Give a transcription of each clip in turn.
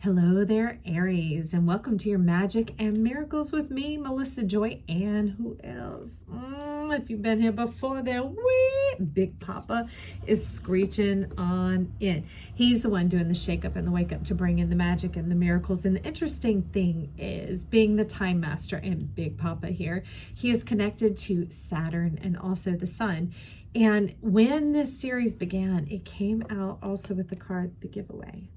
Hello there, Aries, and welcome to your Magic and Miracles with me, Melissa Joy, and who else? If you've been here before, then Big Papa is screeching on in. He's the one doing the shake up and the wake up to bring in the magic and the miracles. And the interesting thing is, being the time master and Big Papa here, he is connected to Saturn and also the sun. And when this series began, it came out also with the card, the giveaway.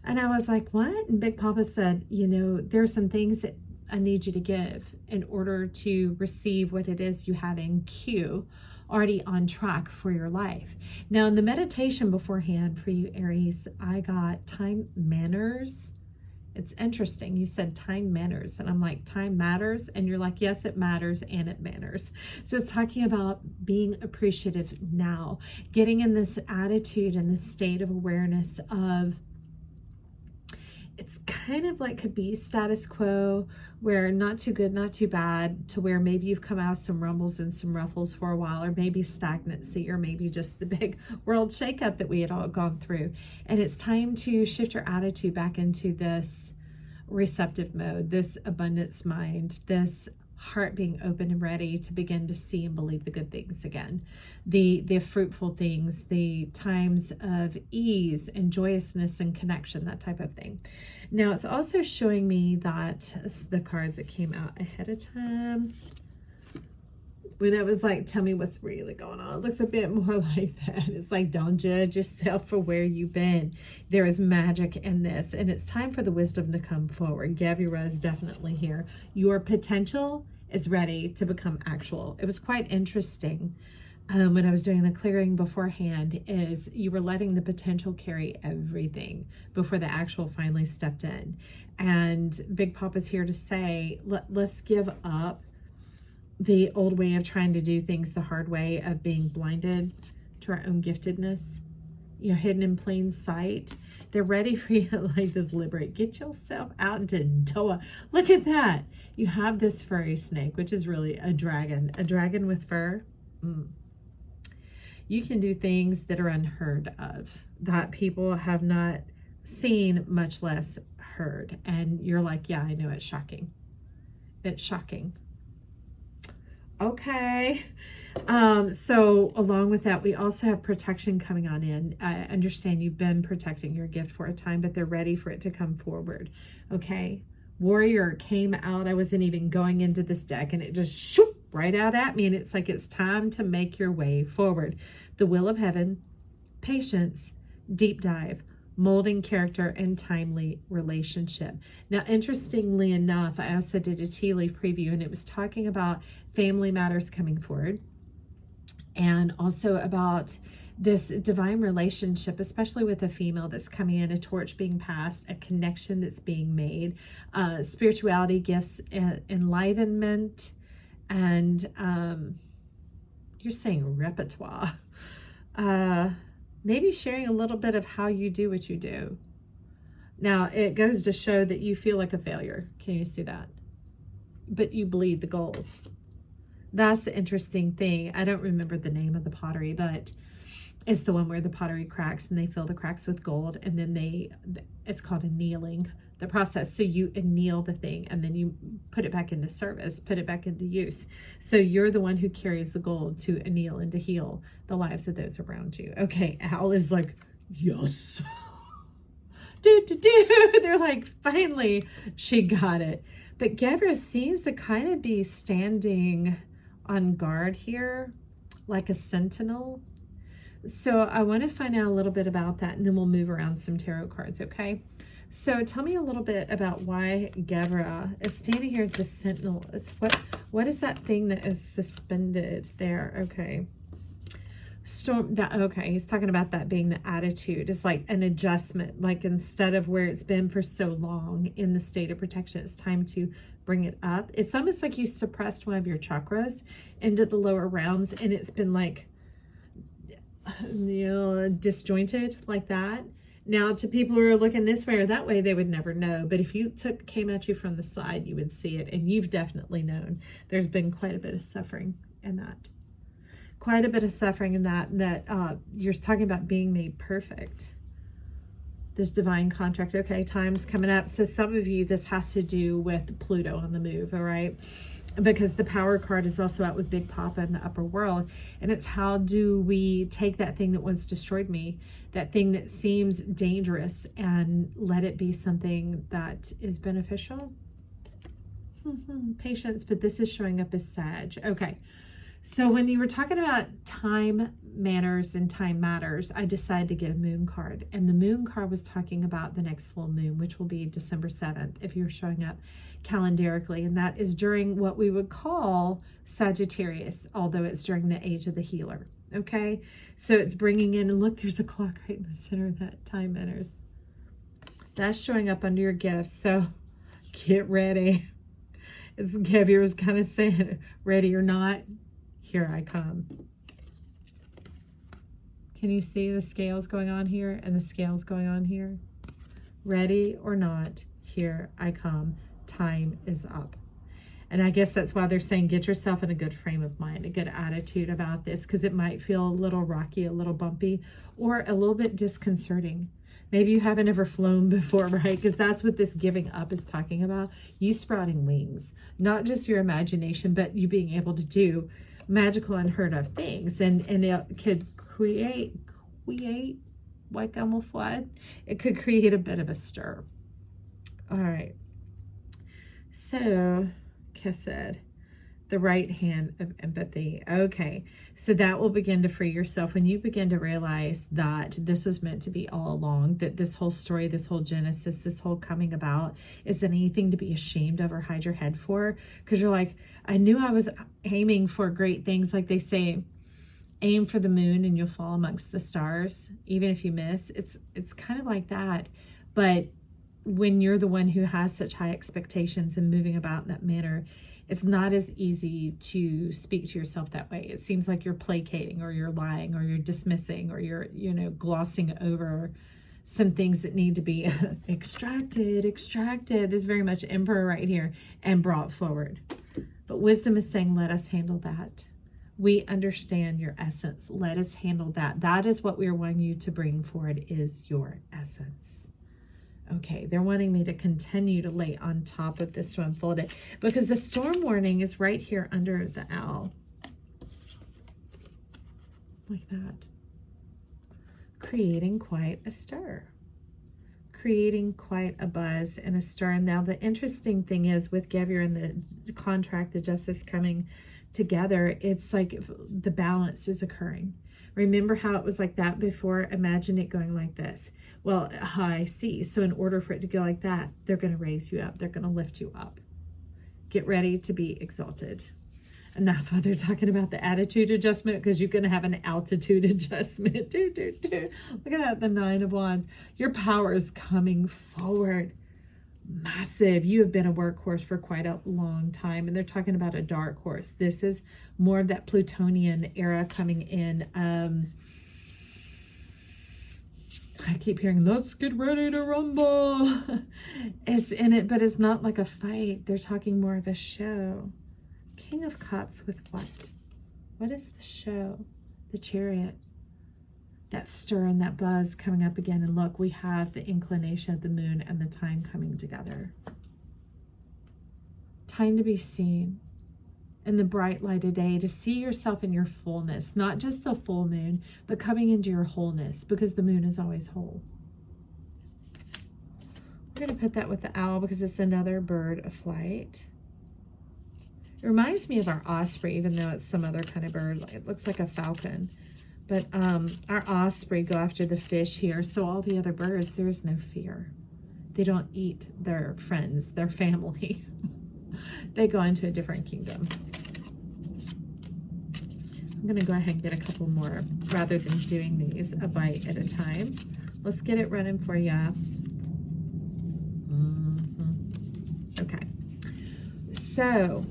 And I was like, what? And Big Papa said, you know, there's some things that I need you to give in order to receive what it is you have in queue, already on track for your life. Now, in the meditation beforehand for you, Aries, I got time manners. It's interesting. You said time manners, and I'm like, time matters. And you're like, yes, it matters and it manners. So it's talking about being appreciative now, getting in this attitude and this state of awareness of, it's kind of like could be status quo, where not too good, not too bad, to where maybe you've come out some rumbles and some ruffles for a while, or maybe stagnancy, or maybe just the big world shakeup that we had all gone through. And it's time to shift your attitude back into this receptive mode, this abundance mind, this heart being open and ready to begin to see and believe the good things again, the fruitful things, the times of ease and joyousness and connection, that type of thing. Now, it's also showing me that the cards that came out ahead of time, when it was like, tell me what's really going on, it looks a bit more like that. It's like, don't judge yourself for where you've been. There is magic in this, and it's time for the wisdom to come forward. Gavira is definitely here. Your potential is ready to become actual. It was quite interesting when I was doing the clearing beforehand, is you were letting the potential carry everything before the actual finally stepped in. And Big Papa's here to say, let's give up the old way of trying to do things the hard way, of being blinded to our own giftedness, you know, hidden in plain sight. They're ready for you to like this liberate. Get yourself out into Doa. Look at that. You have this furry snake, which is really a dragon with fur. You can do things that are unheard of, that people have not seen, much less heard. And you're like, yeah, I know, it's shocking. It's shocking. Okay. So along with that, we also have protection coming on in. I understand you've been protecting your gift for a time, but they're ready for it to come forward. Okay. Warrior came out. I wasn't even going into this deck, and it just shoop right out at me. And it's like, it's time to make your way forward. The will of heaven, patience, deep dive, molding character, and timely relationship. Now, interestingly enough, I also did a tea leaf preview, and it was talking about family matters coming forward, and also about this divine relationship, especially with a female that's coming in, a torch being passed, a connection that's being made, spirituality, gifts, enlivenment, and you're saying repertoire. Maybe sharing a little bit of how you do what you do. Now, it goes to show that you feel like a failure. Can you see that? But you bleed the gold. That's the interesting thing. I don't remember the name of the pottery, but it's the one where the pottery cracks and they fill the cracks with gold, and then it's called annealing, the process. So you anneal the thing, and then you put it back into service, put it back into use. So you're the one who carries the gold to anneal and to heal the lives of those around you. Okay, Al is like, yes. They're like, finally, she got it. But Gavra seems to kind of be standing on guard here, like a sentinel. So I want to find out a little bit about that, and then we'll move around some tarot cards, okay? So tell me a little bit about why Gavra is standing here as the sentinel. It's what is that thing that is suspended there? Okay. Storm that. Okay, he's talking about that being the attitude. It's like an adjustment, like instead of where it's been for so long in the state of protection, it's time to bring it up. It's almost like you suppressed one of your chakras into the lower realms, and it's been like, you know, disjointed like that. Now, to people who are looking this way or that way, they would never know. But if you came at you from the side, you would see it, and you've definitely known. There's been quite a bit of suffering in that. Quite a bit of suffering in that you're talking about being made perfect. this divine contract. Okay, time's coming up. So some of you, this has to do with Pluto on the move, all right? Because the power card is also out with Big Papa in the upper world. And it's how do we take that thing that once destroyed me, that thing that seems dangerous, and let it be something that is beneficial? Patience, but this is showing up as Sag. Okay. So when you were talking about time manners and time matters, I decided to get a moon card. And the moon card was talking about the next full moon, which will be December 7th, if you're showing up calendarically. And that is during what we would call Sagittarius, although it's during the age of the healer. Okay. So it's bringing in, and look, there's a clock right in the center of that time manners. That's showing up under your gifts. So get ready. As Gabby was kind of saying, ready or not, here I come. Can you see the scales going on here and the scales going on here? Ready or not, here I come. Time is up. And I guess that's why they're saying get yourself in a good frame of mind, a good attitude about this, because it might feel a little rocky, a little bumpy, or a little bit disconcerting. Maybe you haven't ever flown before, right? Because that's what this giving up is talking about. You sprouting wings, not just your imagination, but you being able to do magical, unheard of things. And it could create like it could create a bit of a stir. All right. So, Kesed, the right hand of empathy. Okay, so that will begin to free yourself when you begin to realize that this was meant to be all along, that this whole story, this whole genesis, this whole coming about isn't anything to be ashamed of or hide your head for, because you're like, I knew I was aiming for great things. Like they say, aim for the moon and you'll fall amongst the stars, even if you miss. It's kind of like that. But when you're the one who has such high expectations and moving about in that manner, it's not as easy to speak to yourself that way. It seems like you're placating, or you're lying, or you're dismissing, or you're, glossing over some things that need to be extracted. This is very much Emperor right here, and brought forward. But wisdom is saying, let us handle that. We understand your essence. Let us handle that. That is what we're wanting you to bring forward, is your essence. Okay, they're wanting me to continue to lay on top of this to unfold it, because the storm warning is right here under the owl. Like that. Creating quite a stir. Creating quite a buzz and a stir. And now the interesting thing is with Gevier and the contract, the justice coming together, it's like the balance is occurring. Remember how it was like that before? Imagine it going like this. Well, I see. So in order for it to go like that, they're going to raise you up. They're going to lift you up. Get ready to be exalted. And that's why they're talking about the attitude adjustment, because you're going to have an altitude adjustment. Look at that, the 9 of Wands. Your power is coming forward. Massive. You have been a workhorse for quite a long time, and they're talking about a dark horse. This is more of that Plutonian era coming in. I keep hearing, let's get ready to rumble. It's in it, but it's not like a fight. They're talking more of a show. King of Cups with what? What is the show? The Chariot. That stir and that buzz coming up again. And look, we have the inclination of the moon and the time coming together. Time to be seen in the bright light of day, to see yourself in your fullness, not just the full moon, but coming into your wholeness, because the moon is always whole. We're going to put that with the owl because it's another bird of flight. It reminds me of our osprey, even though it's some other kind of bird. It looks like a falcon. But our osprey go after the fish here. So all the other birds, there is no fear. They don't eat their friends, their family. They go into a different kingdom. I'm going to go ahead and get a couple more rather than doing these a bite at a time. Let's get it running for you. Okay. So,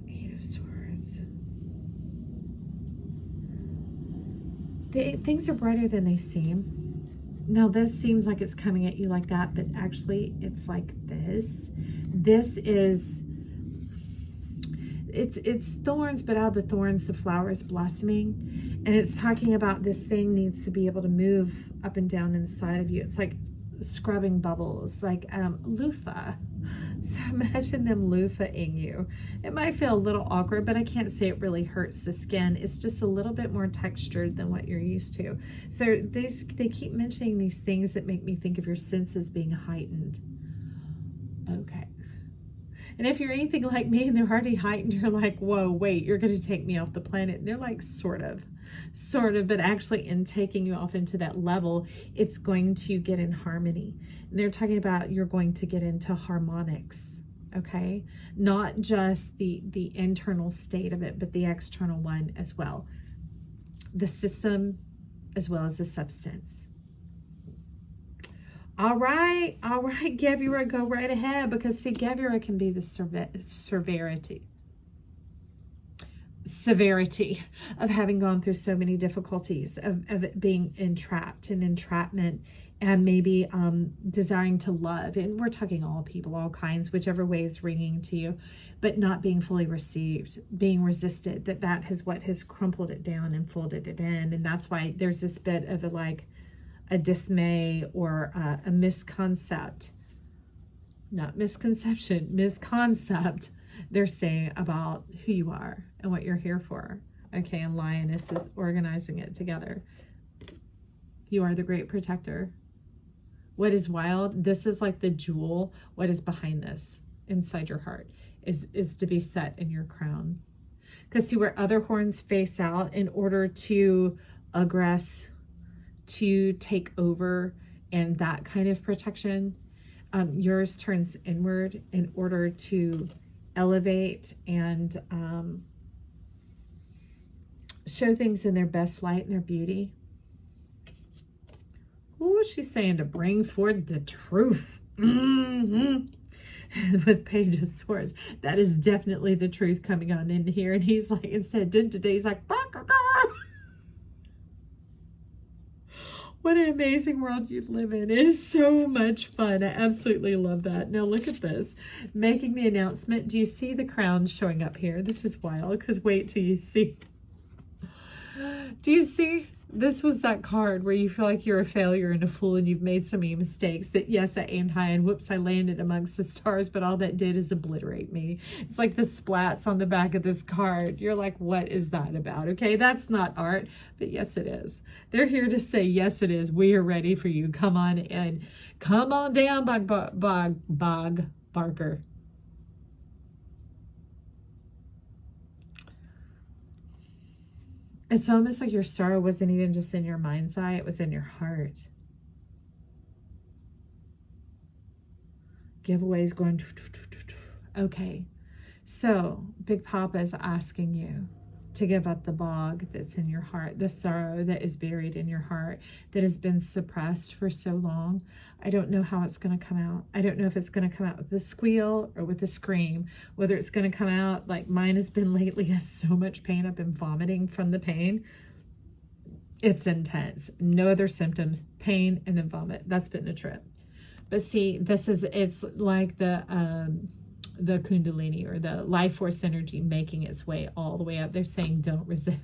8 of Swords. Things are brighter than they seem. Now, this seems like it's coming at you like that, but actually it's like this. This is it's thorns, but out of the thorns, the flower is blossoming. And it's talking about this thing needs to be able to move up and down inside of you. It's like scrubbing bubbles, like loofah. So imagine them loofahing you. It might feel a little awkward, but I can't say it really hurts the skin. It's just a little bit more textured than what you're used to. So they keep mentioning these things that make me think of your senses being heightened. Okay. And if you're anything like me and they're already heightened, you're like, whoa, wait, you're going to take me off the planet. And they're like, sort of, but actually in taking you off into that level, it's going to get in harmony. And they're talking about you're going to get into harmonics, okay? Not just the internal state of it, but the external one as well. The system as well as the substance. All right, Gevura, go right ahead, because see, Gevura can be the severity of having gone through so many difficulties, of it being entrapped and entrapment, and maybe desiring to love. And we're talking all people, all kinds, whichever way is ringing to you, but not being fully received, being resisted, that is what has crumpled it down and folded it in. And that's why there's this bit of a dismay or a misconcept, not misconception, misconcept, they're saying about who you are and what you're here for. Okay, and Lioness is organizing it together. You are the great protector. What is wild, this is like the jewel, what is behind this inside your heart is to be set in your crown. Because see, where other horns face out in order to aggress, to take over, and that kind of protection, yours turns inward in order to elevate and show things in their best light and their beauty. Oh, she's saying to bring forth the truth. With Page of Swords, that is definitely the truth coming on in here. And he's like, instead today, he's like, bah, bah, bah. What an amazing world you live in. It is so much fun. I absolutely love that. Now look at this. Making the announcement. Do you see the crown showing up here? This is wild, because wait till you see. Do you see? This was that card where you feel like you're a failure and a fool and you've made so many mistakes that, yes, I aimed high and whoops, I landed amongst the stars, but all that did is obliterate me. It's like the splats on the back of this card. You're like, what is that about? Okay, that's not art, but yes, it is. They're here to say, yes, it is. We are ready for you. Come on in. Come on down, Bog Barker. It's almost like your sorrow wasn't even just in your mind's eye, it was in your heart. Giveaways going. Okay, so Big Papa is asking you to give up the bog that's in your heart, the sorrow that is buried in your heart, that has been suppressed for so long. I don't know how it's going to come out. I don't know if it's going to come out with a squeal or with a scream, whether it's going to come out like mine has been lately. Has so much pain. I've been vomiting from the pain. It's intense. No other symptoms, pain and then vomit. That's been a trip. But see, it's like the Kundalini or the life force energy making its way all the way up. They're saying don't resist.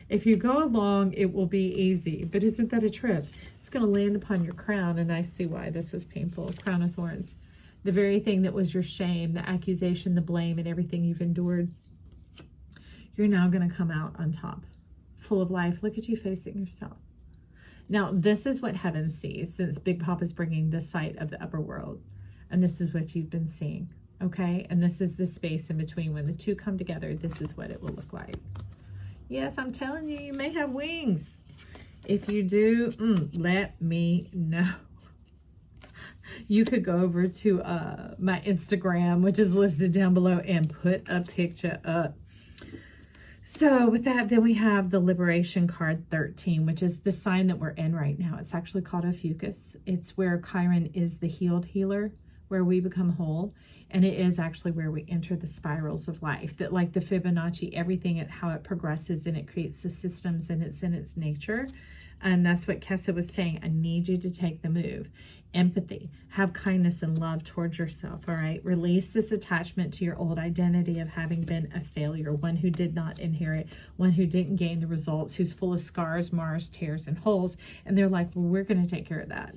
If you go along, it will be easy. But isn't that a trip? It's going to land upon your crown, and I see why this was painful. Crown of Thorns. The very thing that was your shame, the accusation, the blame, and everything you've endured. You're now going to come out on top, full of life. Look at you facing yourself. Now, this is what heaven sees, since Big Papa is bringing the sight of the upper world. And this is what you've been seeing, okay? And this is the space in between. When the two come together, this is what it will look like. Yes, I'm telling you, you may have wings. If you do, let me know. You could go over to my Instagram, which is listed down below, and put a picture up. So with that, then we have the Liberation card 13, which is the sign that we're in right now. It's actually called Ophiuchus. It's where Chiron is the healed healer, where we become whole. And it is actually where we enter the spirals of life, that like the Fibonacci, everything, how it progresses and it creates the systems, and it's in its nature. And that's what Kessa was saying. I need you to take the move. Empathy, have kindness and love towards yourself, all right? Release this attachment to your old identity of having been a failure, one who did not inherit, one who didn't gain the results, who's full of scars, mars, tears, and holes. And they're like, well, we're going to take care of that.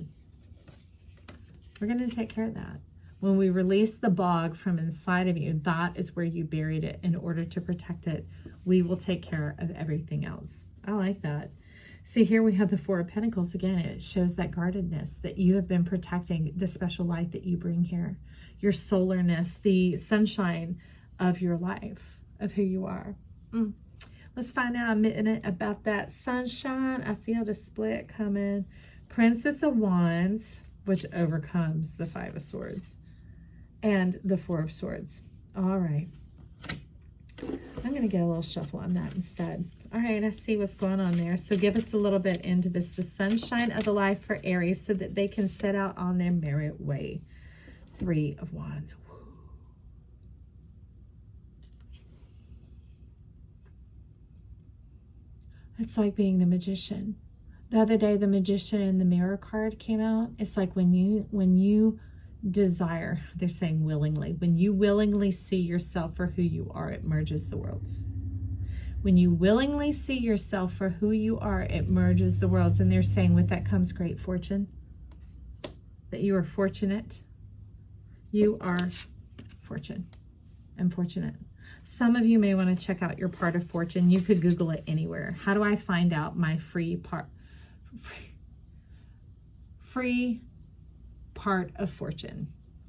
We're going to take care of that. When we release the bog from inside of you, that is where you buried it. In order to protect it, we will take care of everything else. I like that. See, here we have the Four of Pentacles. Again, it shows that guardedness, that you have been protecting the special light that you bring here. Your solarness, the sunshine of your life, of who you are. Let's find out a minute about that sunshine. I feel the split coming. Princess of Wands, which overcomes the Five of Swords, and the Four of Swords. All right. I'm going to get a little shuffle on that instead. All right, I see what's going on there. So give us a little bit into this. The sunshine of the life for Aries so that they can set out on their merit way. Three of Wands. Woo. It's like being the magician. The other day, the magician and the mirror card came out. It's like when you desire, they're saying willingly, when you willingly see yourself for who you are, it merges the worlds. When you willingly see yourself for who you are, it merges the worlds. And they're saying with that comes great fortune, that you are fortunate. You are fortune and fortunate. Some of you may want to check out your part of fortune. You could Google it anywhere. How do I find out my free part of fortune?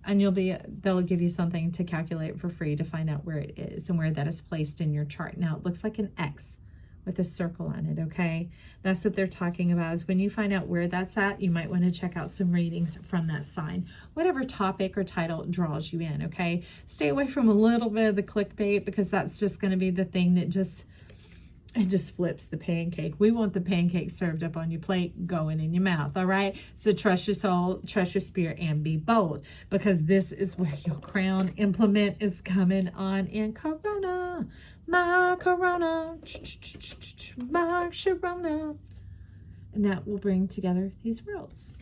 And they'll give you something to calculate for free to find out where it is and where that is placed in your chart. Now it looks like an X with a circle on it, okay? That's what they're talking about, is when you find out where that's at, you might want to check out some readings from that sign. Whatever topic or title draws you in, okay? Stay away from a little bit of the clickbait, because that's just going to be the thing that just flips the pancake. We want the pancake served up on your plate, going in your mouth, all right? So trust your soul, trust your spirit, and be bold, because this is where your crown implement is coming on in Corona. My Corona, my Sharona. And that will bring together these worlds.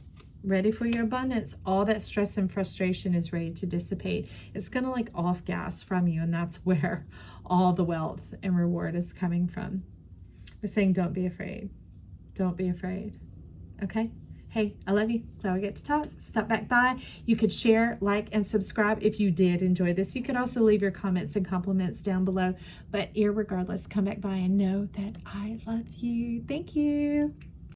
Ready for your abundance. All that stress and frustration is ready to dissipate. It's going to like off gas from you, and that's where all the wealth and reward is coming from. We're saying don't be afraid. Don't be afraid. Okay? Hey, I love you. Glad we get to talk. Stop back by. You could share, like, and subscribe if you did enjoy this. You could also leave your comments and compliments down below. But irregardless, come back by and know that I love you. Thank you.